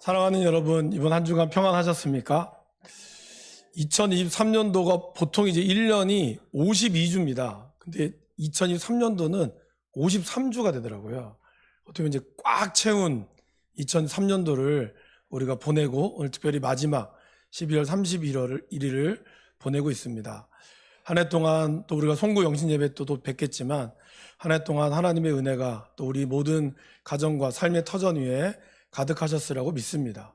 사랑하는 여러분, 이번 한 주간 평안하셨습니까? 2023년도가 보통 이제 1년이 52주입니다. 근데 2023년도는 53주가 되더라고요. 어떻게 보면 이제 꽉 채운 2003년도를 우리가 보내고 오늘 특별히 마지막 12월 31일을 보내고 있습니다. 한 해 동안 또 우리가 송구 영신 예배 또 뵙겠지만 한 해 동안 하나님의 은혜가 또 우리 모든 가정과 삶의 터전 위에 가득하셨으라고 믿습니다.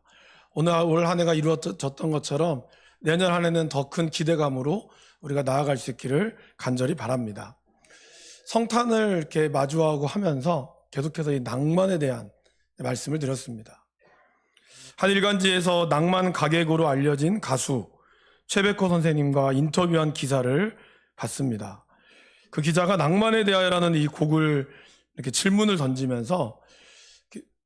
오늘 올 한 해가 이루어졌던 것처럼 내년 한 해는 더 큰 기대감으로 우리가 나아갈 수 있기를 간절히 바랍니다. 성탄을 이렇게 마주하고 하면서 계속해서 이 낭만에 대한 말씀을 드렸습니다. 한 일간지에서 낭만 가객으로 알려진 가수 최백호 선생님과 인터뷰한 기사를 봤습니다. 그 기자가 낭만에 대하여라는 이 곡을 이렇게 질문을 던지면서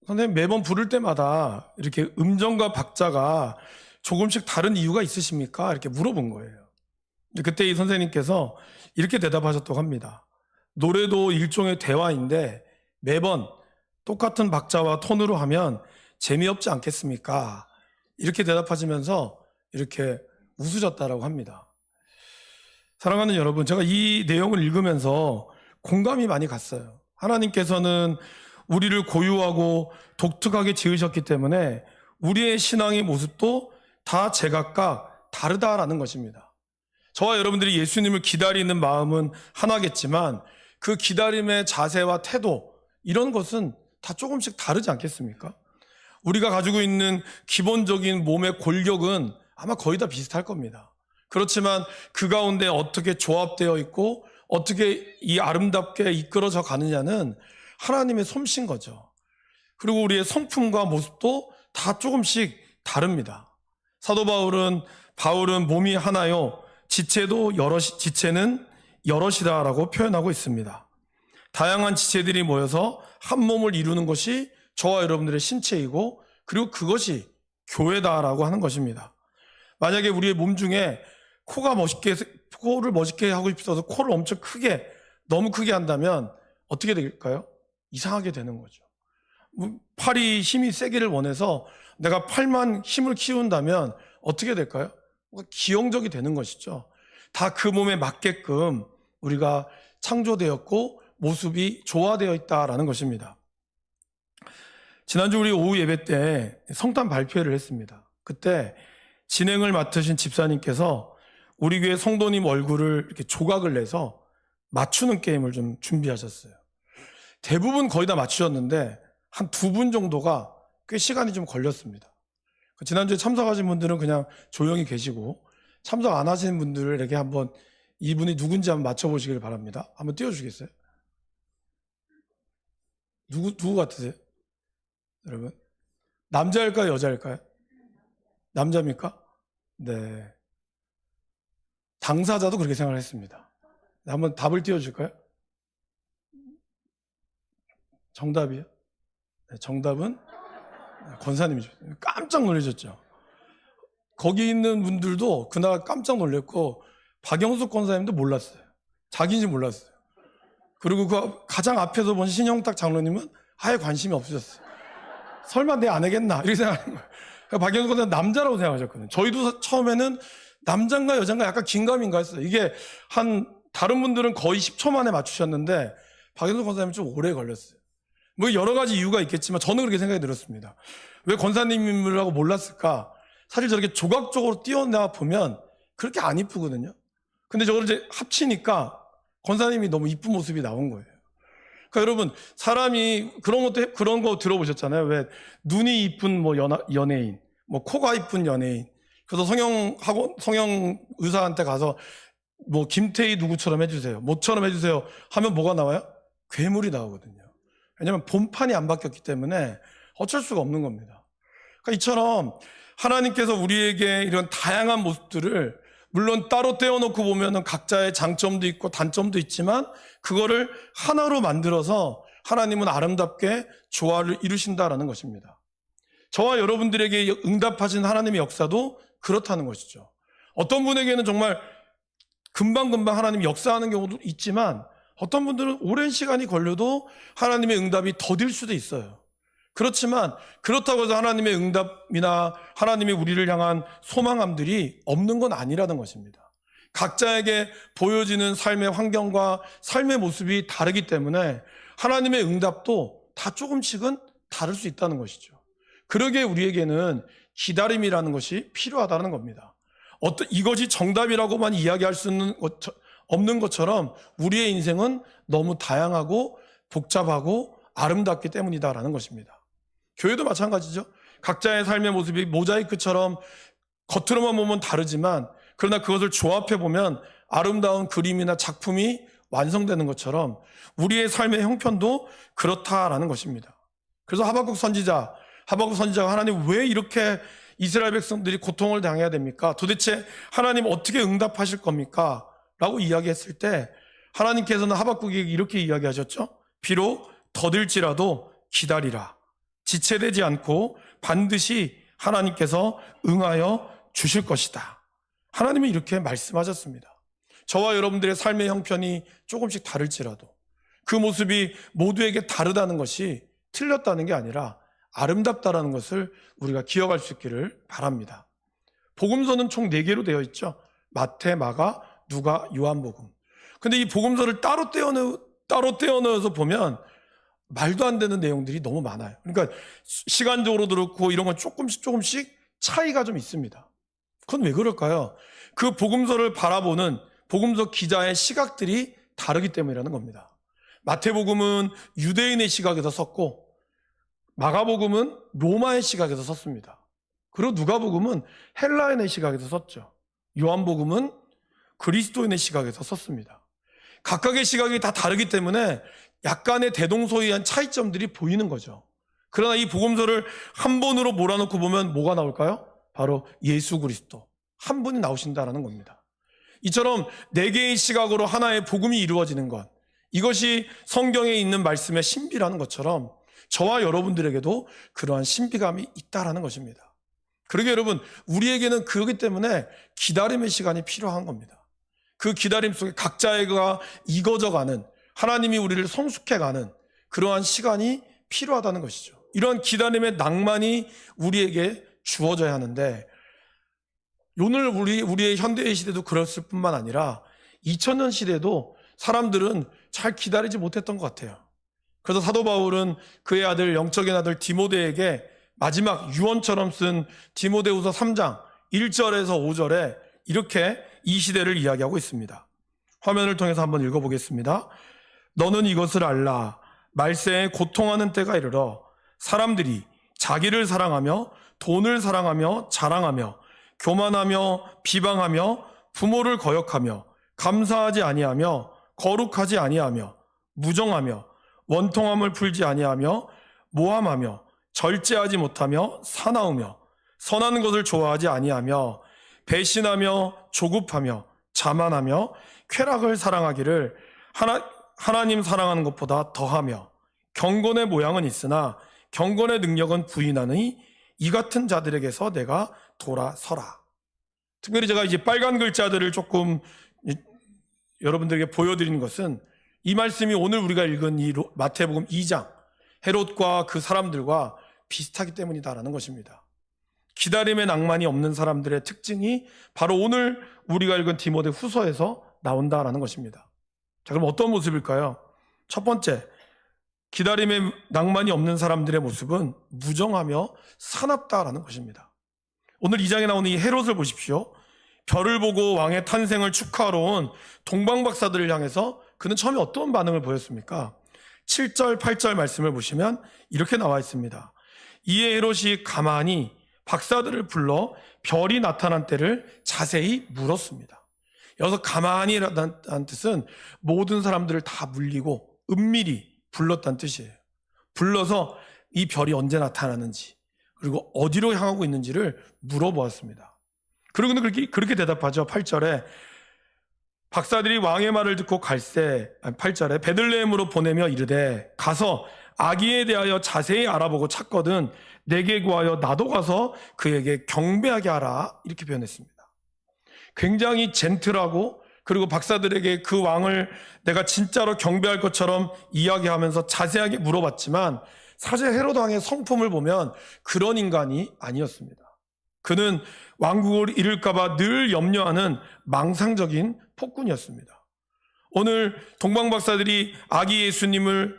선생님 매번 부를 때마다 이렇게 음정과 박자가 조금씩 다른 이유가 있으십니까? 이렇게 물어본 거예요. 그때 이 선생님께서 이렇게 대답하셨다고 합니다. 노래도 일종의 대화인데 매번 똑같은 박자와 톤으로 하면 재미없지 않겠습니까? 이렇게 대답하시면서 이렇게 웃으셨다라고 합니다. 사랑하는 여러분, 제가 이 내용을 읽으면서 공감이 많이 갔어요. 하나님께서는 우리를 고유하고 독특하게 지으셨기 때문에 우리의 신앙의 모습도 다 제각각 다르다라는 것입니다. 저와 여러분들이 예수님을 기다리는 마음은 하나겠지만 그 기다림의 자세와 태도 이런 것은 다 조금씩 다르지 않겠습니까? 우리가 가지고 있는 기본적인 몸의 골격은 아마 거의 다 비슷할 겁니다. 그렇지만 그 가운데 어떻게 조합되어 있고 어떻게 이 아름답게 이끌어져 가느냐는 하나님의 솜씨인 거죠. 그리고 우리의 성품과 모습도 다 조금씩 다릅니다. 사도 바울은 몸이 하나요 지체는 여럿이다라고 표현하고 있습니다. 다양한 지체들이 모여서 한 몸을 이루는 것이 저와 여러분들의 신체이고 그리고 그것이 교회다라고 하는 것입니다. 만약에 우리의 몸 중에 코를 멋있게 하고 싶어서 코를 엄청 크게 너무 크게 한다면 어떻게 될까요? 이상하게 되는 거죠. 팔이 힘이 세기를 원해서 내가 팔만 힘을 키운다면 어떻게 될까요? 기형적이 되는 것이죠. 다 그 몸에 맞게끔 우리가 창조되었고 모습이 조화되어 있다라는 것입니다. 지난주 우리 오후 예배 때 성탄 발표회를 했습니다. 그때 진행을 맡으신 집사님께서 우리 교회 성도님 얼굴을 이렇게 조각을 내서 맞추는 게임을 좀 준비하셨어요. 대부분 거의 다 맞추셨는데 한 2분 정도가 꽤 시간이 좀 걸렸습니다. 지난주에 참석하신 분들은 그냥 조용히 계시고 참석 안 하신 분들에게 한번 이분이 누군지 한번 맞춰보시길 바랍니다. 한번 띄워주시겠어요? 누구 같으세요? 여러분? 남자일까요? 여자일까요? 남자입니까? 네. 당사자도 그렇게 생각했습니다. 한번 답을 띄워줄까요? 정답이요? 네, 정답은 권사님이죠. 깜짝 놀라셨죠. 거기 있는 분들도 그날 깜짝 놀랐고 박영숙 권사님도 몰랐어요. 자기인지 몰랐어요. 그리고 그 가장 앞에서 본 신영탁 장로님은 아예 관심이 없으셨어요. 설마 내 아내겠나 이렇게 생각하는 거예요. 그러니까 박영숙 권사님 남자라고 생각하셨거든요. 저희도 처음에는 남자인가 여자인가 약간 긴가민가 했어요. 이게 다른 분들은 거의 10초 만에 맞추셨는데 박영숙 권사님은 좀 오래 걸렸어요. 뭐 여러 가지 이유가 있겠지만 저는 그렇게 생각이 들었습니다. 왜 권사님이라고 몰랐을까? 사실 저렇게 조각적으로 띄어나 보면 그렇게 안 이쁘거든요. 근데 저걸 이제 합치니까 권사님이 너무 이쁜 모습이 나온 거예요. 그러니까 여러분, 사람이 그런 거 들어보셨잖아요. 왜 눈이 이쁜 뭐 연예인, 뭐 코가 이쁜 연예인. 그래서 성형 의사한테 가서 뭐 김태희 누구처럼 해주세요, 뭐처럼 해주세요 하면 뭐가 나와요? 괴물이 나오거든요. 왜냐하면 본판이 안 바뀌었기 때문에 어쩔 수가 없는 겁니다. 그러니까 이처럼 하나님께서 우리에게 이런 다양한 모습들을 물론 따로 떼어놓고 보면 각자의 장점도 있고 단점도 있지만 그거를 하나로 만들어서 하나님은 아름답게 조화를 이루신다라는 것입니다. 저와 여러분들에게 응답하신 하나님의 역사도 그렇다는 것이죠. 어떤 분에게는 정말 금방금방 하나님이 역사하는 경우도 있지만 어떤 분들은 오랜 시간이 걸려도 하나님의 응답이 더딜 수도 있어요. 그렇지만 그렇다고 해서 하나님의 응답이나 하나님이 우리를 향한 소망함들이 없는 건 아니라는 것입니다. 각자에게 보여지는 삶의 환경과 삶의 모습이 다르기 때문에 하나님의 응답도 다 조금씩은 다를 수 있다는 것이죠. 그러기에 우리에게는 기다림이라는 것이 필요하다는 겁니다. 이것이 정답이라고만 이야기할 수 없는 것처럼 우리의 인생은 너무 다양하고 복잡하고 아름답기 때문이다라는 것입니다. 교회도 마찬가지죠. 각자의 삶의 모습이 모자이크처럼 겉으로만 보면 다르지만 그러나 그것을 조합해 보면 아름다운 그림이나 작품이 완성되는 것처럼 우리의 삶의 형편도 그렇다라는 것입니다. 그래서 하박국 선지자가 하나님 왜 이렇게 이스라엘 백성들이 고통을 당해야 됩니까? 도대체 하나님 어떻게 응답하실 겁니까? 라고 이야기했을 때 하나님께서는 하박국에게 이렇게 이야기하셨죠. 비록 더딜지라도 기다리라. 지체되지 않고 반드시 하나님께서 응하여 주실 것이다. 하나님이 이렇게 말씀하셨습니다. 저와 여러분들의 삶의 형편이 조금씩 다를지라도 그 모습이 모두에게 다르다는 것이 틀렸다는 게 아니라 아름답다라는 것을 우리가 기억할 수 있기를 바랍니다. 복음서는 총 4개로 되어 있죠. 마태, 마가, 누가, 요한복음. 근데 이 복음서를 따로 떼어넣어서 보면 말도 안 되는 내용들이 너무 많아요. 그러니까 시간적으로도 그렇고 이런 건 조금씩 차이가 좀 있습니다. 그건 왜 그럴까요? 그 복음서를 바라보는 복음서 기자의 시각들이 다르기 때문이라는 겁니다. 마태복음은 유대인의 시각에서 썼고 마가복음은 로마의 시각에서 썼습니다. 그리고 누가복음은 헬라인의 시각에서 썼죠. 요한복음은 그리스도인의 시각에서 썼습니다. 각각의 시각이 다 다르기 때문에 약간의 대동소이한 차이점들이 보이는 거죠. 그러나 이 복음서를 한 번으로 몰아넣고 보면 뭐가 나올까요? 바로 예수 그리스도 한 분이 나오신다라는 겁니다. 이처럼 4개의 시각으로 하나의 복음이 이루어지는 것, 이것이 성경에 있는 말씀의 신비라는 것처럼 저와 여러분들에게도 그러한 신비감이 있다라는 것입니다. 그러게 여러분, 우리에게는 그렇기 때문에 기다림의 시간이 필요한 겁니다. 그 기다림 속에 각자가 익어져가는, 하나님이 우리를 성숙해가는 그러한 시간이 필요하다는 것이죠. 이러한 기다림의 낭만이 우리에게 주어져야 하는데, 오늘 우리의 현대의 시대도 그랬을 뿐만 아니라 2000년 시대도 사람들은 잘 기다리지 못했던 것 같아요. 그래서 사도 바울은 그의 아들, 영적인 아들 디모데에게 마지막 유언처럼 쓴 디모데후서 3장 1절에서 5절에 이렇게 이 시대를 이야기하고 있습니다. 화면을 통해서 한번 읽어보겠습니다. 너는 이것을 알라. 말세에 고통하는 때가 이르러 사람들이 자기를 사랑하며 돈을 사랑하며 자랑하며 교만하며 비방하며 부모를 거역하며 감사하지 아니하며 거룩하지 아니하며 무정하며 원통함을 풀지 아니하며 모함하며 절제하지 못하며 사나우며 선한 것을 좋아하지 아니하며 배신하며 조급하며 자만하며 쾌락을 사랑하기를 하나님 사랑하는 것보다 더하며 경건의 모양은 있으나 경건의 능력은 부인하니 이 같은 자들에게서 내가 돌아서라. 특별히 제가 이제 빨간 글자들을 조금 여러분들에게 보여드리는 것은 이 말씀이 오늘 우리가 읽은 이 마태복음 2장 헤롯과 그 사람들과 비슷하기 때문이다라는 것입니다. 기다림의 낭만이 없는 사람들의 특징이 바로 오늘 우리가 읽은 디모데 후서에서 나온다라는 것입니다. 자, 그럼 어떤 모습일까요? 첫 번째, 기다림의 낭만이 없는 사람들의 모습은 무정하며 사납다라는 것입니다. 오늘 2장에 나오는 이 헤롯을 보십시오. 별을 보고 왕의 탄생을 축하하러 온 동방박사들을 향해서 그는 처음에 어떤 반응을 보였습니까? 7절, 8절 말씀을 보시면 이렇게 나와 있습니다. 이에 헤롯이 가만히 박사들을 불러 별이 나타난 때를 자세히 물었습니다. 여기서 가만히라는 뜻은 모든 사람들을 다 물리고 은밀히 불렀다는 뜻이에요. 불러서 이 별이 언제 나타나는지 그리고 어디로 향하고 있는지를 물어보았습니다. 그리고 그렇게 대답하죠. 8절에 박사들이 왕의 말을 듣고 갈새 8절에 베들레헴으로 보내며 이르되 가서 아기에 대하여 자세히 알아보고 찾거든 내게 구하여 나도 가서 그에게 경배하게 하라 이렇게 표현했습니다. 굉장히 젠틀하고 그리고 박사들에게 그 왕을 내가 진짜로 경배할 것처럼 이야기하면서 자세하게 물어봤지만 사실 헤롯 왕의 성품을 보면 그런 인간이 아니었습니다. 그는 왕국을 잃을까봐 늘 염려하는 망상적인 폭군이었습니다. 오늘 동방박사들이 아기 예수님을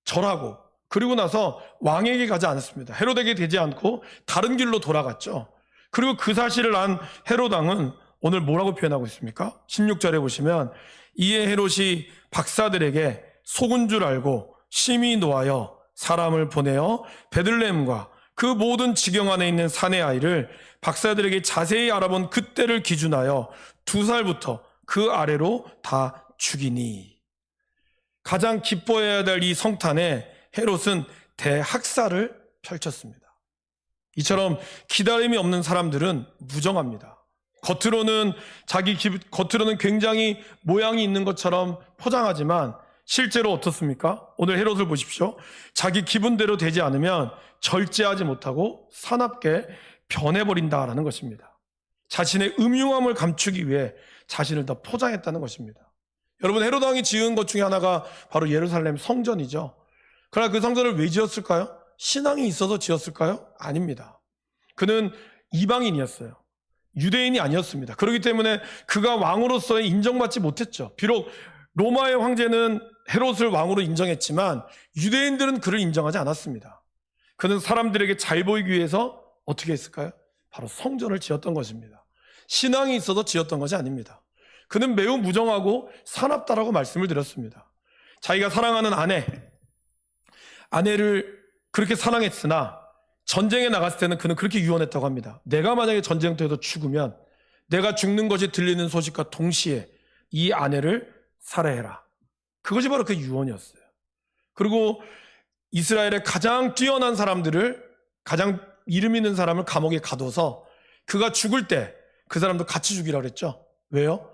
절하고 그리고 나서 왕에게 가지 않았습니다. 헤롯에게 되지 않고 다른 길로 돌아갔죠. 그리고 그 사실을 안 헤롯 왕은 오늘 뭐라고 표현하고 있습니까? 16절에 보시면 이에 헤롯이 박사들에게 속은 줄 알고 심히 노하여 사람을 보내어 베들레헴과 그 모든 지경 안에 있는 산의 아이를 박사들에게 자세히 알아본 그때를 기준하여 2살부터 그 아래로 다 죽이니. 가장 기뻐해야 될 이 성탄에 헤롯은 대학살을 펼쳤습니다. 이처럼 기다림이 없는 사람들은 무정합니다. 겉으로는 굉장히 모양이 있는 것처럼 포장하지만 실제로 어떻습니까? 오늘 헤롯을 보십시오. 자기 기분대로 되지 않으면 절제하지 못하고 사납게 변해버린다라는 것입니다. 자신의 음흉함을 감추기 위해 자신을 더 포장했다는 것입니다. 여러분, 헤롯 왕이 지은 것 중에 하나가 바로 예루살렘 성전이죠. 그러나 그 성전을 왜 지었을까요? 신앙이 있어서 지었을까요? 아닙니다. 그는 이방인이었어요. 유대인이 아니었습니다. 그렇기 때문에 그가 왕으로서의 인정받지 못했죠. 비록 로마의 황제는 헤롯을 왕으로 인정했지만 유대인들은 그를 인정하지 않았습니다. 그는 사람들에게 잘 보이기 위해서 어떻게 했을까요? 바로 성전을 지었던 것입니다. 신앙이 있어서 지었던 것이 아닙니다. 그는 매우 무정하고 사납다라고 말씀을 드렸습니다. 자기가 사랑하는 아내를 그렇게 사랑했으나 전쟁에 나갔을 때는 그는 그렇게 유언했다고 합니다. 내가 만약에 전쟁터에서 죽으면 내가 죽는 것이 들리는 소식과 동시에 이 아내를 살해해라. 그것이 바로 그 유언이었어요. 그리고 이스라엘의 가장 뛰어난 사람들을, 가장 이름 있는 사람을 감옥에 가둬서 그가 죽을 때 그 사람도 같이 죽이라고 그랬죠. 왜요?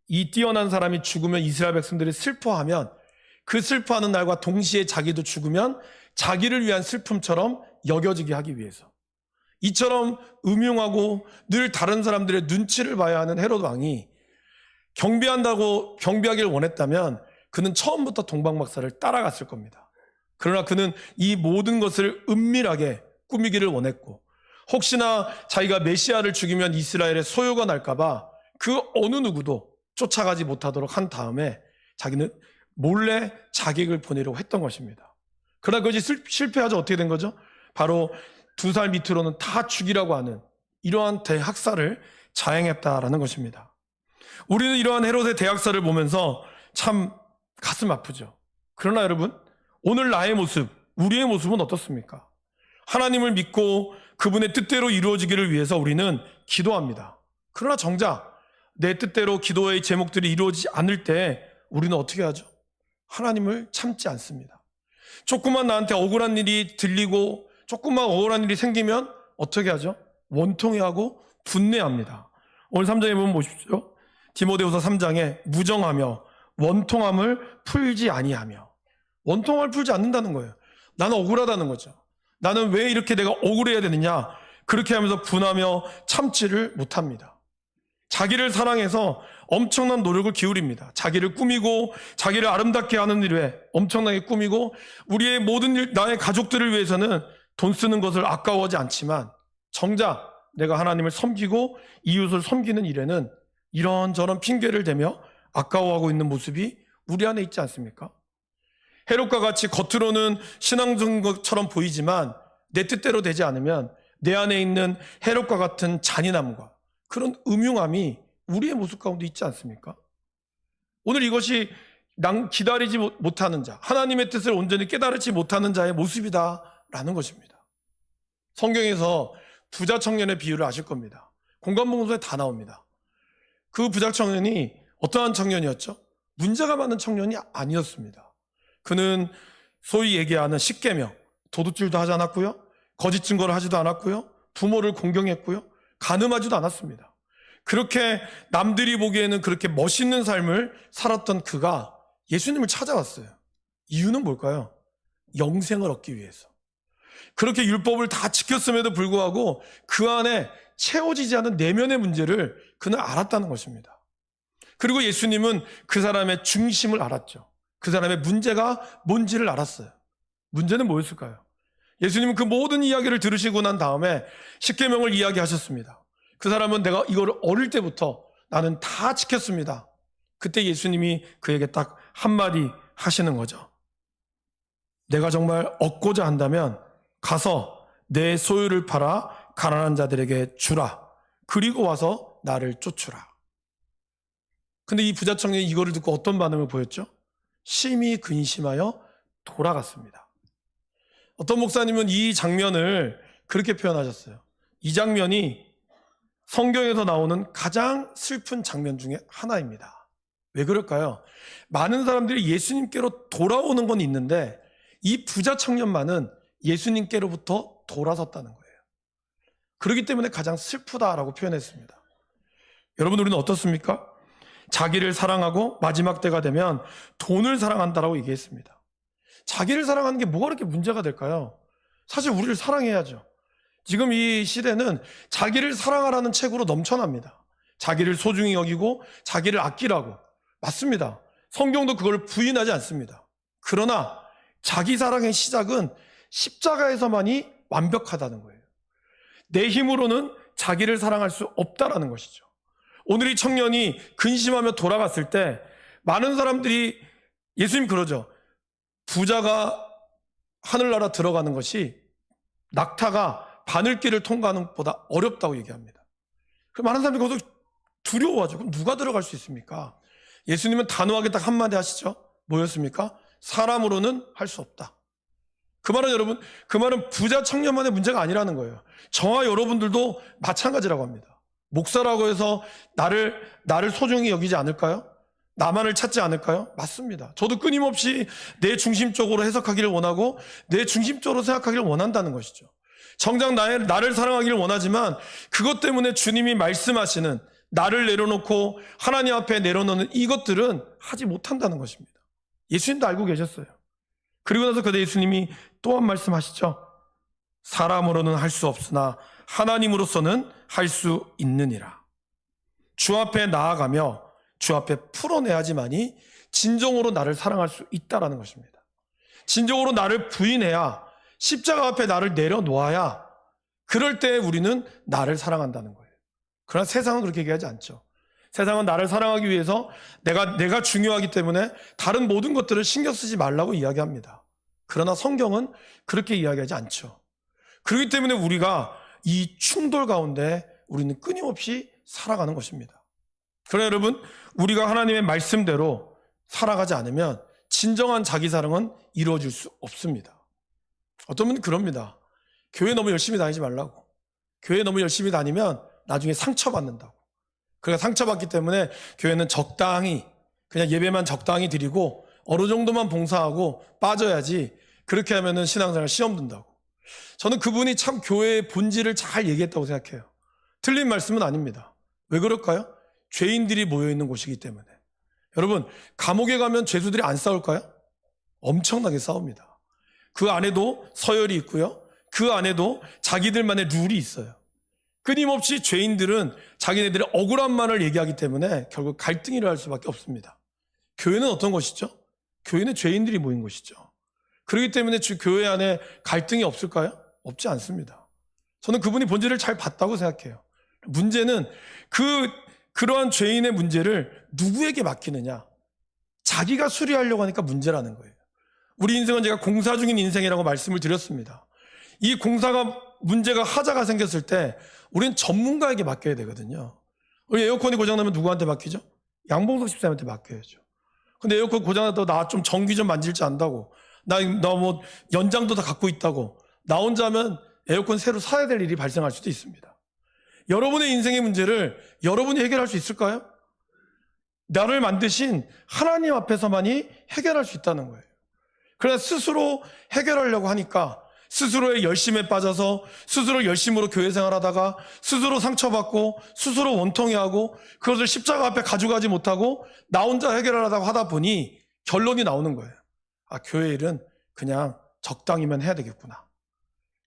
이 뛰어난 사람이 죽으면 이스라엘 백성들이 슬퍼하면 그 슬퍼하는 날과 동시에 자기도 죽으면 자기를 위한 슬픔처럼 여겨지게 하기 위해서. 이처럼 음흉하고 늘 다른 사람들의 눈치를 봐야 하는 헤롯 왕이 경비하기를 원했다면 그는 처음부터 동방박사를 따라갔을 겁니다. 그러나 그는 이 모든 것을 은밀하게 꾸미기를 원했고, 혹시나 자기가 메시아를 죽이면 이스라엘의 소요가 날까봐 그 어느 누구도 쫓아가지 못하도록 한 다음에 자기는 몰래 자객을 보내려고 했던 것입니다. 그러나 그것이 실패하자 어떻게 된 거죠? 바로 2살 밑으로는 다 죽이라고 하는 이러한 대학살을 자행했다라는 것입니다. 우리는 이러한 헤롯의 대학살을 보면서 참 가슴 아프죠. 그러나 여러분, 오늘 나의 모습, 우리의 모습은 어떻습니까? 하나님을 믿고 그분의 뜻대로 이루어지기를 위해서 우리는 기도합니다. 그러나 정작 내 뜻대로 기도의 제목들이 이루어지지 않을 때 우리는 어떻게 하죠? 하나님을 참지 않습니다. 조금만 나한테 억울한 일이 들리고 조금만 억울한 일이 생기면 어떻게 하죠? 원통해하고 분내합니다. 오늘 3장에 보면 보십시오. 디모데후서 3장에 무정하며 원통함을 풀지 아니하며. 원통함을 풀지 않는다는 거예요. 나는 억울하다는 거죠. 나는 왜 이렇게 내가 억울해야 되느냐? 그렇게 하면서 분하며 참지를 못합니다. 자기를 사랑해서 엄청난 노력을 기울입니다. 자기를 꾸미고 자기를 아름답게 하는 일에 엄청나게 꾸미고 우리의 모든 일, 나의 가족들을 위해서는 돈 쓰는 것을 아까워하지 않지만 정작 내가 하나님을 섬기고 이웃을 섬기는 일에는 이런저런 핑계를 대며 아까워하고 있는 모습이 우리 안에 있지 않습니까? 헤롯과 같이 겉으로는 신앙적인 것처럼 보이지만 내 뜻대로 되지 않으면 내 안에 있는 헤롯과 같은 잔인함과 그런 음흉함이 우리의 모습 가운데 있지 않습니까? 오늘 이것이 기다리지 못하는 자, 하나님의 뜻을 온전히 깨달지 못하는 자의 모습이다라는 것입니다. 성경에서 부자 청년의 비유를 아실 겁니다. 공관복음서에 다 나옵니다. 그 부자 청년이 어떠한 청년이었죠? 문제가 많은 청년이 아니었습니다. 그는 소위 얘기하는 십계명, 도둑질도 하지 않았고요, 거짓 증거를 하지도 않았고요, 부모를 공경했고요, 간음하지도 않았습니다. 그렇게 남들이 보기에는 그렇게 멋있는 삶을 살았던 그가 예수님을 찾아왔어요. 이유는 뭘까요? 영생을 얻기 위해서. 그렇게 율법을 다 지켰음에도 불구하고 그 안에 채워지지 않은 내면의 문제를 그는 알았다는 것입니다. 그리고 예수님은 그 사람의 중심을 알았죠. 그 사람의 문제가 뭔지를 알았어요. 문제는 뭐였을까요? 예수님은 그 모든 이야기를 들으시고 난 다음에 십계명을 이야기하셨습니다. 그 사람은 내가 이거를 어릴 때부터 나는 다 지켰습니다. 그때 예수님이 그에게 딱 한마디 하시는 거죠. 내가 정말 얻고자 한다면 가서 내 소유를 팔아 가난한 자들에게 주라. 그리고 와서 나를 쫓으라. 근데 이 부자 청년이 이거를 듣고 어떤 반응을 보였죠? 심히 근심하여 돌아갔습니다. 어떤 목사님은 이 장면을 그렇게 표현하셨어요. 이 장면이 성경에서 나오는 가장 슬픈 장면 중에 하나입니다. 왜 그럴까요? 많은 사람들이 예수님께로 돌아오는 건 있는데 이 부자 청년만은 예수님께로부터 돌아섰다는 거예요. 그렇기 때문에 가장 슬프다라고 표현했습니다. 여러분, 우리는 어떻습니까? 자기를 사랑하고 마지막 때가 되면 돈을 사랑한다라고 얘기했습니다. 자기를 사랑하는 게 뭐가 그렇게 문제가 될까요? 사실 우리를 사랑해야죠. 지금 이 시대는 자기를 사랑하라는 책으로 넘쳐납니다. 자기를 소중히 여기고 자기를 아끼라고. 맞습니다. 성경도 그걸 부인하지 않습니다. 그러나 자기 사랑의 시작은 십자가에서만이 완벽하다는 거예요. 내 힘으로는 자기를 사랑할 수 없다라는 것이죠. 오늘 이 청년이 근심하며 돌아갔을 때 많은 사람들이 예수님 그러죠. 부자가 하늘나라 들어가는 것이 낙타가 바늘길을 통과하는 것보다 어렵다고 얘기합니다. 많은 사람들이 거기서 두려워하죠. 그럼 누가 들어갈 수 있습니까? 예수님은 단호하게 딱 한마디 하시죠. 뭐였습니까? 사람으로는 할 수 없다. 그 말은 여러분, 그 말은 부자 청년만의 문제가 아니라는 거예요. 저와 여러분들도 마찬가지라고 합니다. 목사라고 해서 나를 소중히 여기지 않을까요? 나만을 찾지 않을까요? 맞습니다. 저도 끊임없이 내 중심적으로 해석하기를 원하고 내 중심적으로 생각하기를 원한다는 것이죠. 정작 나를 사랑하기를 원하지만 그것 때문에 주님이 말씀하시는 나를 내려놓고 하나님 앞에 내려놓는 이것들은 하지 못한다는 것입니다. 예수님도 알고 계셨어요. 그리고 나서 그때 예수님이 또 한 말씀하시죠. 사람으로는 할 수 없으나 하나님으로서는 할 수 있느니라. 주 앞에 나아가며 주 앞에 풀어내야지만이 진정으로 나를 사랑할 수 있다라는 것입니다. 진정으로 나를 부인해야 십자가 앞에 나를 내려놓아야 그럴 때 우리는 나를 사랑한다는 거예요. 그러나 세상은 그렇게 얘기하지 않죠. 세상은 나를 사랑하기 위해서 내가 중요하기 때문에 다른 모든 것들을 신경 쓰지 말라고 이야기합니다. 그러나 성경은 그렇게 이야기하지 않죠. 그렇기 때문에 우리가 이 충돌 가운데 우리는 끊임없이 살아가는 것입니다. 그러나 여러분, 우리가 하나님의 말씀대로 살아가지 않으면 진정한 자기 사랑은 이루어질 수 없습니다. 어떤 분은 그럽니다. 교회 너무 열심히 다니지 말라고. 교회 너무 열심히 다니면 나중에 상처받는다고. 그러니까 상처받기 때문에 교회는 적당히 그냥 예배만 적당히 드리고 어느 정도만 봉사하고 빠져야지, 그렇게 하면은 신앙생활 시험 든다고. 저는 그분이 참 교회의 본질을 잘 얘기했다고 생각해요. 틀린 말씀은 아닙니다. 왜 그럴까요? 죄인들이 모여있는 곳이기 때문에. 여러분, 감옥에 가면 죄수들이 안 싸울까요? 엄청나게 싸웁니다. 그 안에도 서열이 있고요. 그 안에도 자기들만의 룰이 있어요. 끊임없이 죄인들은 자기네들의 억울함만을 얘기하기 때문에 결국 갈등이 일어날 수밖에 없습니다. 교회는 어떤 것이죠? 교회는 죄인들이 모인 곳이죠. 그렇기 때문에 교회 안에 갈등이 없을까요? 없지 않습니다. 저는 그분이 본질을 잘 봤다고 생각해요. 문제는 그러한 죄인의 문제를 누구에게 맡기느냐? 자기가 수리하려고 하니까 문제라는 거예요. 우리 인생은 제가 공사 중인 인생이라고 말씀을 드렸습니다. 이 문제가 하자가 생겼을 때 우리는 전문가에게 맡겨야 되거든요. 우리 에어컨이 고장나면 누구한테 맡기죠? 양봉석 집사님한테 맡겨야죠. 근데 에어컨 고장났다고 나 좀 전기 좀 만질 줄 안다고, 나 뭐 연장도 다 갖고 있다고 나 혼자 하면 에어컨 새로 사야 될 일이 발생할 수도 있습니다. 여러분의 인생의 문제를 여러분이 해결할 수 있을까요? 나를 만드신 하나님 앞에서만이 해결할 수 있다는 거예요. 그러나 스스로 해결하려고 하니까 스스로의 열심에 빠져서 스스로 열심으로 교회 생활하다가 스스로 상처받고 스스로 원통해하고 그것을 십자가 앞에 가져가지 못하고 나 혼자 해결하려고 하다 보니 결론이 나오는 거예요. 아, 교회 일은 그냥 적당히만 해야 되겠구나.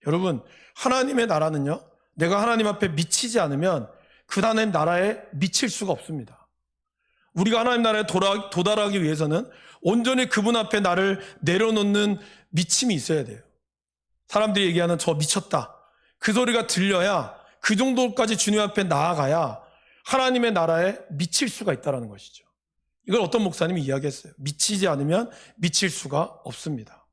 여러분, 하나님의 나라는요, 내가 하나님 앞에 미치지 않으면 그 하나님 나라에 미칠 수가 없습니다. 우리가 하나님 나라에 도달하기 위해서는 온전히 그분 앞에 나를 내려놓는 미침이 있어야 돼요. 사람들이 얘기하는 저 미쳤다, 그 소리가 들려야, 그 정도까지 주님 앞에 나아가야 하나님의 나라에 미칠 수가 있다는 것이죠. 이걸 어떤 목사님이 이야기했어요. 미치지 않으면 미칠 수가 없습니다.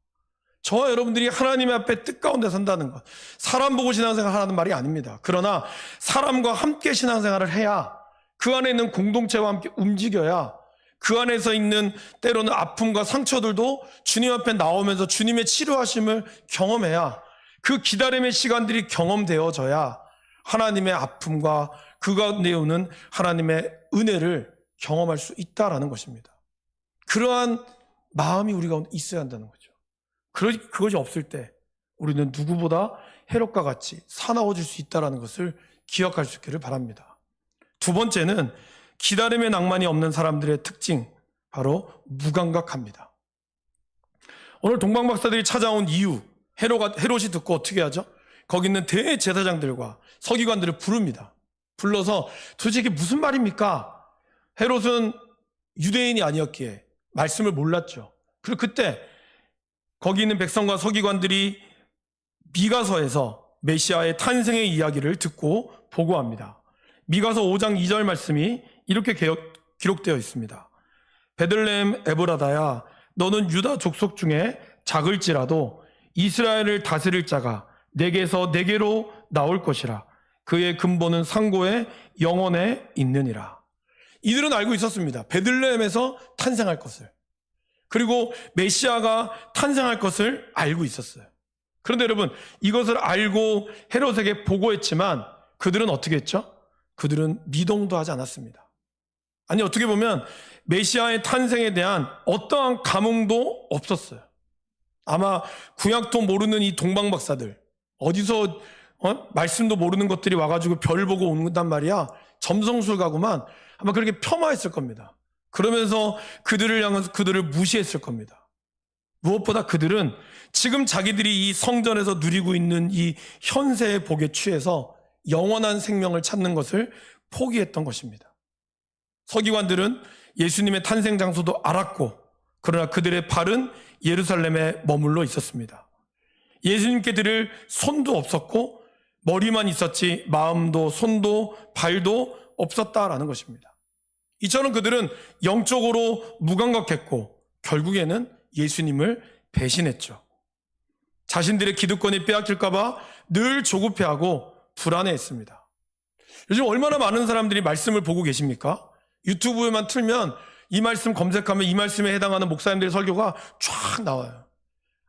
저와 여러분들이 하나님 앞에 뜻가운데 산다는 것, 사람 보고 신앙생활 하라는 말이 아닙니다. 그러나 사람과 함께 신앙생활을 해야, 그 안에 있는 공동체와 함께 움직여야, 그 안에서 있는 때로는 아픔과 상처들도 주님 앞에 나오면서 주님의 치료하심을 경험해야, 그 기다림의 시간들이 경험되어져야 하나님의 아픔과 그 가운데 오는 하나님의 은혜를 경험할 수 있다라는 것입니다. 그러한 마음이 우리 가운데 있어야 한다는 거죠. 그것이 없을 때 우리는 누구보다 헤롯과 같이 사나워질 수 있다는 것을 기억할 수 있기를 바랍니다. 두 번째는 기다림의 낭만이 없는 사람들의 특징, 바로 무감각합니다. 오늘 동방박사들이 찾아온 이유, 헤롯이 듣고 어떻게 하죠? 거기 있는 대제사장들과 서기관들을 부릅니다. 불러서 도대체 이게 무슨 말입니까? 헤롯은 유대인이 아니었기에 말씀을 몰랐죠. 그리고 그때 거기 있는 백성과 서기관들이 미가서에서 메시아의 탄생의 이야기를 듣고 보고합니다. 미가서 5장 2절 말씀이 이렇게 기록되어 있습니다. 베들레헴 에브라다야, 너는 유다 족속 중에 작을지라도 이스라엘을 다스릴 자가 내게서 내게로 나올 것이라. 그의 근본은 상고의 영원에 있느니라. 이들은 알고 있었습니다. 베들레헴에서 탄생할 것을, 그리고 메시아가 탄생할 것을 알고 있었어요. 그런데 여러분, 이것을 알고 헤롯에게 보고했지만 그들은 어떻게 했죠? 그들은 미동도 하지 않았습니다. 아니, 어떻게 보면 메시아의 탄생에 대한 어떠한 감흥도 없었어요. 아마 구약도 모르는 이 동방박사들, 어디서 말씀도 모르는 것들이 와가지고 별 보고 온단 말이야, 점성술 가구만, 아마 그렇게 폄하했을 겁니다. 그러면서 그들을 향해서 그들을 무시했을 겁니다. 무엇보다 그들은 지금 자기들이 이 성전에서 누리고 있는 이 현세의 복에 취해서 영원한 생명을 찾는 것을 포기했던 것입니다. 서기관들은 예수님의 탄생 장소도 알았고, 그러나 그들의 발은 예루살렘에 머물러 있었습니다. 예수님께 드릴 손도 없었고 머리만 있었지 마음도 손도 발도 없었다라는 것입니다. 이처럼 그들은 영적으로 무감각했고 결국에는 예수님을 배신했죠. 자신들의 기득권이 빼앗길까봐 늘 조급해하고 불안해했습니다. 요즘 얼마나 많은 사람들이 말씀을 보고 계십니까? 유튜브에만 틀면 이 말씀 검색하면 이 말씀에 해당하는 목사님들의 설교가 쫙 나와요.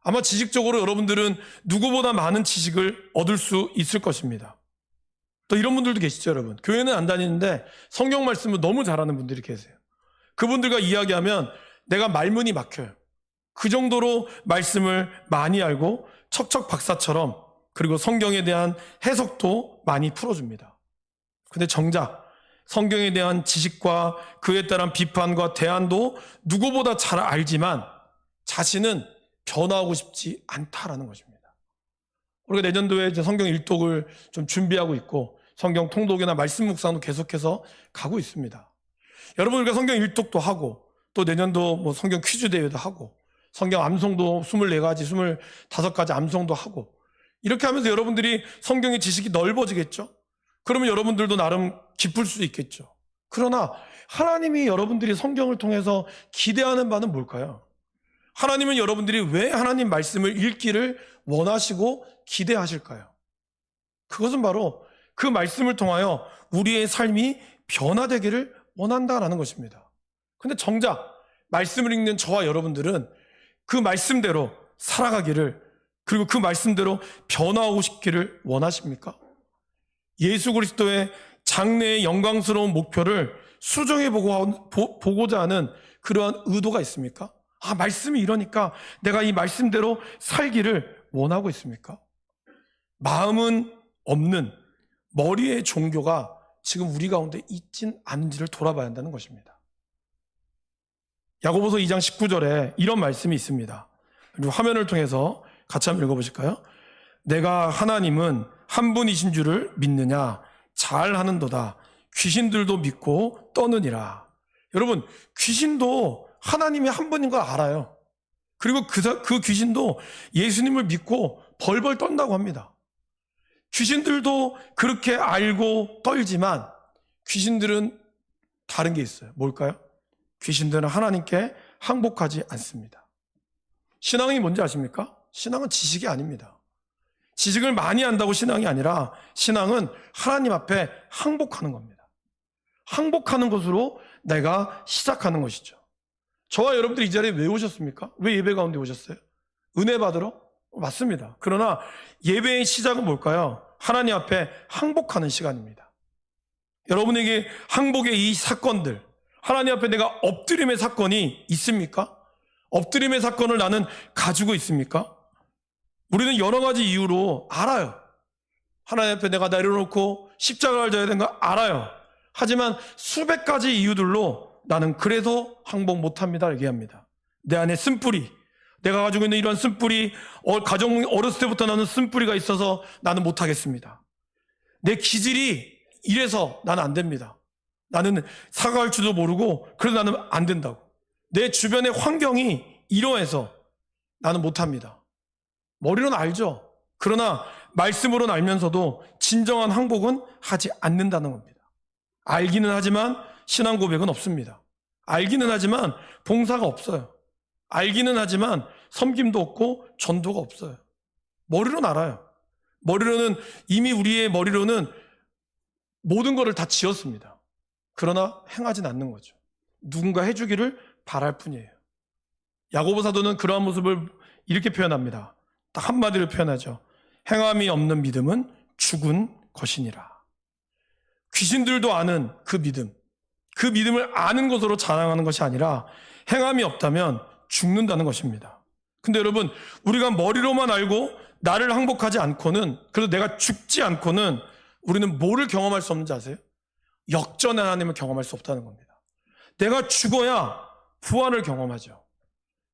아마 지식적으로 여러분들은 누구보다 많은 지식을 얻을 수 있을 것입니다. 또 이런 분들도 계시죠, 여러분. 교회는 안 다니는데 성경 말씀을 너무 잘하는 분들이 계세요. 그분들과 이야기하면 내가 말문이 막혀요. 그 정도로 말씀을 많이 알고 척척 박사처럼, 그리고 성경에 대한 해석도 많이 풀어줍니다. 근데 정작 성경에 대한 지식과 그에 따른 비판과 대안도 누구보다 잘 알지만 자신은 변화하고 싶지 않다라는 것입니다. 우리가 내년도에 이제 성경 일독을 좀 준비하고 있고 성경 통독이나 말씀 묵상도 계속해서 가고 있습니다. 여러분, 우리가 성경 일독도 하고 또 내년도 뭐 성경 퀴즈 대회도 하고 성경 암송도 24가지, 25가지 암송도 하고, 이렇게 하면서 여러분들이 성경의 지식이 넓어지겠죠? 그러면 여러분들도 나름 기쁠 수 있겠죠. 그러나 하나님이 여러분들이 성경을 통해서 기대하는 바는 뭘까요? 하나님은 여러분들이 왜 하나님 말씀을 읽기를 원하시고 기대하실까요? 그것은 바로 그 말씀을 통하여 우리의 삶이 변화되기를 원한다라는 것입니다. 근데 정작 말씀을 읽는 저와 여러분들은 그 말씀대로 살아가기를, 그리고 그 말씀대로 변화하고 싶기를 원하십니까? 예수 그리스도의 장래의 영광스러운 목표를 수정해 보고자 하는 그러한 의도가 있습니까? 아, 말씀이 이러니까 내가 이 말씀대로 살기를 원하고 있습니까? 마음은 없는 머리의 종교가 지금 우리 가운데 있진 않은지를 돌아봐야 한다는 것입니다. 야고보서 2장 19절에 이런 말씀이 있습니다. 그리고 화면을 통해서 같이 한번 읽어보실까요? 내가 하나님은 한 분이신 줄을 믿느냐? 잘하는도다. 귀신들도 믿고 떠느니라. 여러분, 귀신도 하나님이 한 분인 걸 알아요. 그리고 그 귀신도 예수님을 믿고 벌벌 떤다고 합니다. 귀신들도 그렇게 알고 떨지만 귀신들은 다른 게 있어요. 뭘까요? 귀신들은 하나님께 항복하지 않습니다. 신앙이 뭔지 아십니까? 신앙은 지식이 아닙니다. 지식을 많이 안다고 신앙이 아니라 신앙은 하나님 앞에 항복하는 겁니다. 항복하는 것으로 내가 시작하는 것이죠. 저와 여러분들이 이 자리에 왜 오셨습니까? 왜 예배 가운데 오셨어요? 은혜 받으러? 맞습니다. 그러나 예배의 시작은 뭘까요? 하나님 앞에 항복하는 시간입니다. 여러분에게 항복의 이 사건들, 하나님 앞에 내가 엎드림의 사건이 있습니까? 엎드림의 사건을 나는 가지고 있습니까? 우리는 여러 가지 이유로 알아요. 하나님 앞에 내가 내려놓고 십자가를 져야 되는 거 알아요. 하지만 수백 가지 이유들로 나는 그래서 항복 못합니다 얘기합니다. 내 안에 쓴뿌리, 내가 가지고 있는 이런 쓴뿌리, 가정 어렸을 때부터 나는 쓴뿌리가 있어서 나는 못하겠습니다. 내 기질이 이래서 나는 안 됩니다. 나는 사과할 줄도 모르고 그래서 나는 안 된다고. 내 주변의 환경이 이러해서 나는 못합니다. 머리로는 알죠. 그러나 말씀으로는 알면서도 진정한 항복은 하지 않는다는 겁니다. 알기는 하지만 신앙 고백은 없습니다. 알기는 하지만 봉사가 없어요. 알기는 하지만 섬김도 없고 전도가 없어요. 머리로는 알아요. 머리로는 이미 우리의 머리로는 모든 것을 다 지었습니다. 그러나 행하진 않는 거죠. 누군가 해주기를 바랄 뿐이에요. 야고보 사도는 그러한 모습을 이렇게 표현합니다. 딱 한마디로 표현하죠. 행함이 없는 믿음은 죽은 것이니라. 귀신들도 아는 그 믿음, 그 믿음을 아는 것으로 자랑하는 것이 아니라 행함이 없다면 죽는다는 것입니다. 근데 여러분, 우리가 머리로만 알고 나를 항복하지 않고는, 그래서 내가 죽지 않고는 우리는 뭐를 경험할 수 없는지 아세요? 역전의 하나님을 경험할 수 없다는 겁니다. 내가 죽어야 부활을 경험하죠.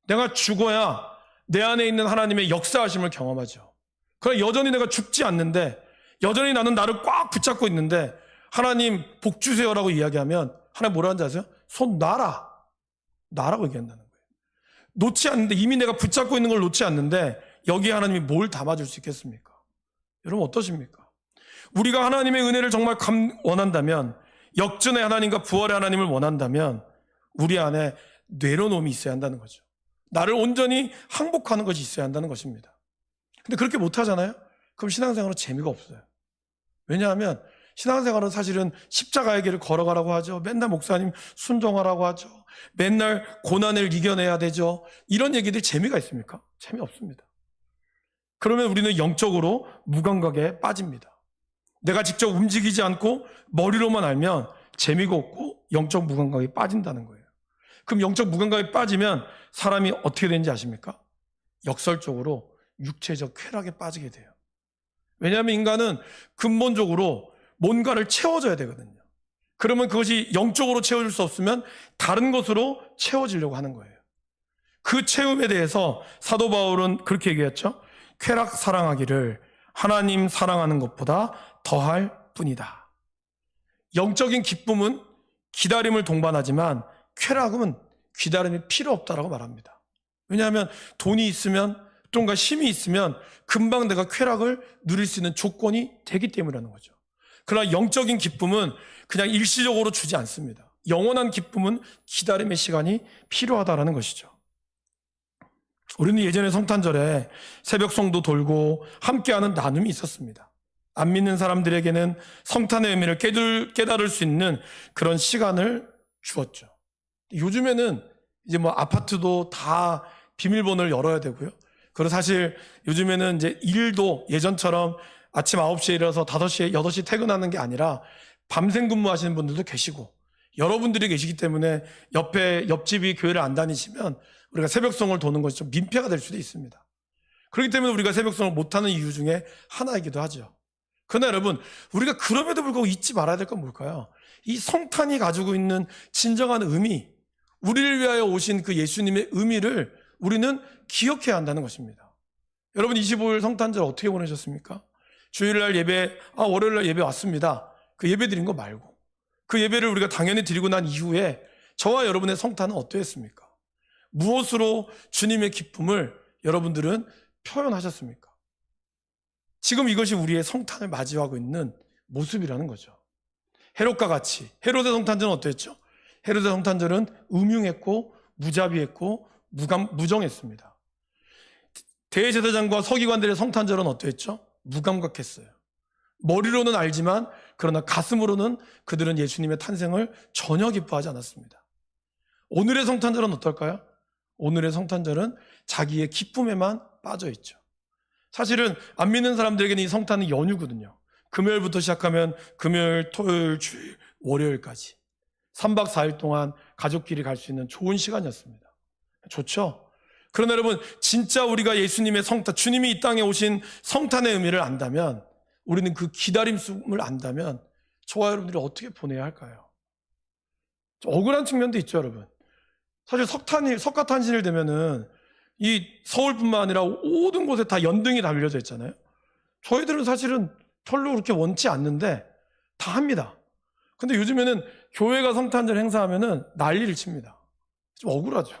내가 죽어야 내 안에 있는 하나님의 역사하심을 경험하죠. 그러나 여전히 내가 죽지 않는데, 여전히 나는 나를 꽉 붙잡고 있는데 하나님 복 주세요라고 이야기하면 하나님 뭐라 하는지 아세요? 손 놔라. 놔라고 얘기한다는 거예요. 놓지 않는데, 이미 내가 붙잡고 있는 걸 놓지 않는데 여기에 하나님이 뭘 담아줄 수 있겠습니까? 여러분 어떠십니까? 우리가 하나님의 은혜를 정말 원한다면, 역전의 하나님과 부활의 하나님을 원한다면 우리 안에 내려놓음이 있어야 한다는 거죠. 나를 온전히 항복하는 것이 있어야 한다는 것입니다. 근데 그렇게 못하잖아요? 그럼 신앙생활은 재미가 없어요. 왜냐하면 신앙생활은 사실은 십자가의 길을 걸어가라고 하죠. 맨날 목사님 순종하라고 하죠. 맨날 고난을 이겨내야 되죠. 이런 얘기들이 재미가 있습니까? 재미없습니다. 그러면 우리는 영적으로 무감각에 빠집니다. 내가 직접 움직이지 않고 머리로만 알면 재미가 없고 영적 무감각에 빠진다는 거예요. 그럼 영적 무감각에 빠지면 사람이 어떻게 되는지 아십니까? 역설적으로 육체적 쾌락에 빠지게 돼요. 왜냐하면 인간은 근본적으로 뭔가를 채워줘야 되거든요. 그러면 그것이 영적으로 채워줄 수 없으면 다른 것으로 채워지려고 하는 거예요. 그 채움에 대해서 사도 바울은 그렇게 얘기했죠. 쾌락 사랑하기를 하나님 사랑하는 것보다 더할 뿐이다. 영적인 기쁨은 기다림을 동반하지만 쾌락은 기다림이 필요 없다라고 말합니다. 왜냐하면 돈이 있으면, 뭔가 힘이 있으면 금방 내가 쾌락을 누릴 수 있는 조건이 되기 때문이라는 거죠. 그러나 영적인 기쁨은 그냥 일시적으로 주지 않습니다. 영원한 기쁨은 기다림의 시간이 필요하다라는 것이죠. 우리는 예전에 성탄절에 새벽송도 돌고 함께하는 나눔이 있었습니다. 안 믿는 사람들에게는 성탄의 의미를 깨달을 수 있는 그런 시간을 주었죠. 요즘에는 이제 뭐 아파트도 다 비밀번호를 열어야 되고요. 그리고 사실 요즘에는 이제 일도 예전처럼 아침 9시에 일어나서 5시에, 8시 퇴근하는 게 아니라 밤샘 근무하시는 분들도 계시고 여러분들이 계시기 때문에 옆집이 교회를 안 다니시면 우리가 새벽송을 도는 것이 좀 민폐가 될 수도 있습니다. 그렇기 때문에 우리가 새벽송을 못하는 이유 중에 하나이기도 하죠. 그러나 여러분, 우리가 그럼에도 불구하고 잊지 말아야 될 건 뭘까요? 이 성탄이 가지고 있는 진정한 의미, 우리를 위하여 오신 그 예수님의 의미를 우리는 기억해야 한다는 것입니다. 여러분 25일 성탄절 어떻게 보내셨습니까? 주일날 예배, 월요일날 예배 왔습니다. 그 예배 드린 거 말고 그 예배를 우리가 당연히 드리고 난 이후에 저와 여러분의 성탄은 어떠했습니까? 무엇으로 주님의 기쁨을 여러분들은 표현하셨습니까? 지금 이것이 우리의 성탄을 맞이하고 있는 모습이라는 거죠. 헤롯과 같이, 헤롯의 성탄절은 어땠죠? 헤롯의 성탄절은 음흉했고 무자비했고 무정했습니다. 대제사장과 서기관들의 성탄절은 어땠죠? 무감각했어요. 머리로는 알지만 그러나 가슴으로는 그들은 예수님의 탄생을 전혀 기뻐하지 않았습니다. 오늘의 성탄절은 어떨까요? 오늘의 성탄절은 자기의 기쁨에만 빠져 있죠. 사실은 안 믿는 사람들에게는 이 성탄은 연휴거든요. 금요일부터 시작하면 금요일, 토요일, 주일, 월요일까지 3박 4일 동안 가족끼리 갈 수 있는 좋은 시간이었습니다. 좋죠? 그러나 여러분, 진짜 우리가 예수님의 성탄, 주님이 이 땅에 오신 성탄의 의미를 안다면, 우리는 그 기다림을 안다면 저와 여러분들이 어떻게 보내야 할까요? 좀 억울한 측면도 있죠, 여러분. 사실 석가탄신일 되면은 이 서울뿐만 아니라 모든 곳에 다 연등이 달려져 있잖아요. 저희들은 사실은 별로 그렇게 원치 않는데 다 합니다. 근데 요즘에는 교회가 성탄절 행사하면은 난리를 칩니다. 좀 억울하죠.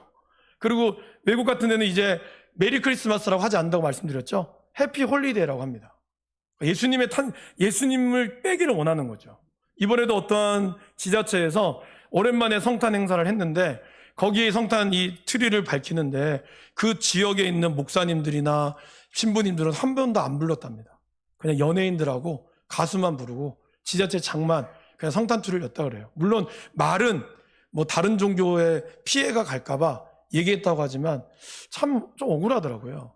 그리고 외국 같은 데는 이제 메리 크리스마스라고 하지 않는다고 말씀드렸죠. 해피 홀리데이라고 합니다. 예수님을 빼기를 원하는 거죠. 이번에도 어떠한 지자체에서 오랜만에 성탄 행사를 했는데 거기에 성탄 이 트리를 밝히는데 그 지역에 있는 목사님들이나 신부님들은 한 번도 안 불렀답니다. 그냥 연예인들하고 가수만 부르고 지자체 장만 그냥 성탄 트리를 였다 그래요. 물론 말은 뭐 다른 종교에 피해가 갈까봐 얘기했다고 하지만 참 좀 억울하더라고요.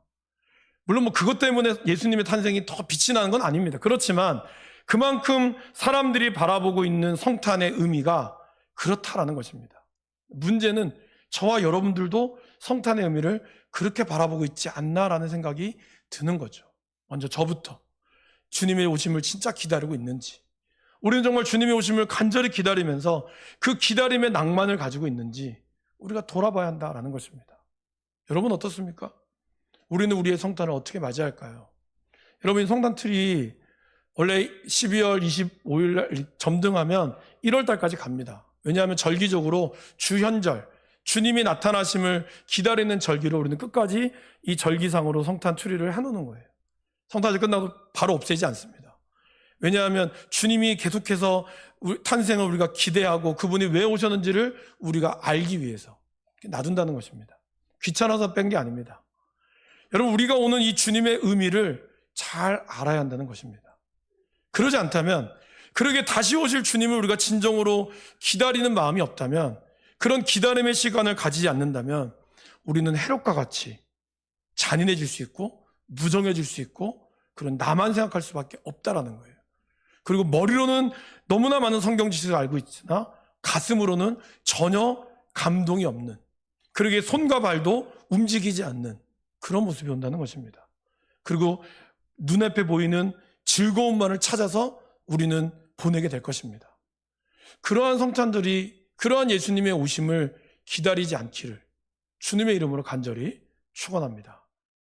물론 뭐 그것 때문에 예수님의 탄생이 더 빛이 나는 건 아닙니다. 그렇지만 그만큼 사람들이 바라보고 있는 성탄의 의미가 그렇다라는 것입니다. 문제는 저와 여러분들도 성탄의 의미를 그렇게 바라보고 있지 않나라는 생각이 드는 거죠. 먼저 저부터 주님의 오심을 진짜 기다리고 있는지, 우리는 정말 주님의 오심을 간절히 기다리면서 그 기다림의 낭만을 가지고 있는지 우리가 돌아봐야 한다라는 것입니다. 여러분 어떻습니까? 우리는 우리의 성탄을 어떻게 맞이할까요? 여러분, 성탄 트리 원래 12월 25일 날 점등하면 1월 달까지 갑니다. 왜냐하면 절기적으로 주현절, 주님이 나타나심을 기다리는 절기로 우리는 끝까지 이 절기상으로 성탄 트리를 해놓는 거예요. 성탄절 끝나도 바로 없애지 않습니다. 왜냐하면 주님이 계속해서 탄생을 우리가 기대하고 그분이 왜 오셨는지를 우리가 알기 위해서 놔둔다는 것입니다. 귀찮아서 뺀 게 아닙니다. 여러분, 우리가 오는 이 주님의 의미를 잘 알아야 한다는 것입니다. 그러지 않다면, 그러게 다시 오실 주님을 우리가 진정으로 기다리는 마음이 없다면, 그런 기다림의 시간을 가지지 않는다면 우리는 헤롯과 같이 잔인해질 수 있고 무정해질 수 있고 그런 나만 생각할 수밖에 없다라는 거예요. 그리고 머리로는 너무나 많은 성경 지식을 알고 있으나 가슴으로는 전혀 감동이 없는, 그러게 손과 발도 움직이지 않는 그런 모습이 온다는 것입니다. 그리고 눈앞에 보이는 즐거움만을 찾아서 우리는 보내게 될 것입니다. 그러한 성탄들이 그러한 예수님의 오심을 기다리지 않기를 주님의 이름으로 간절히 축원합니다.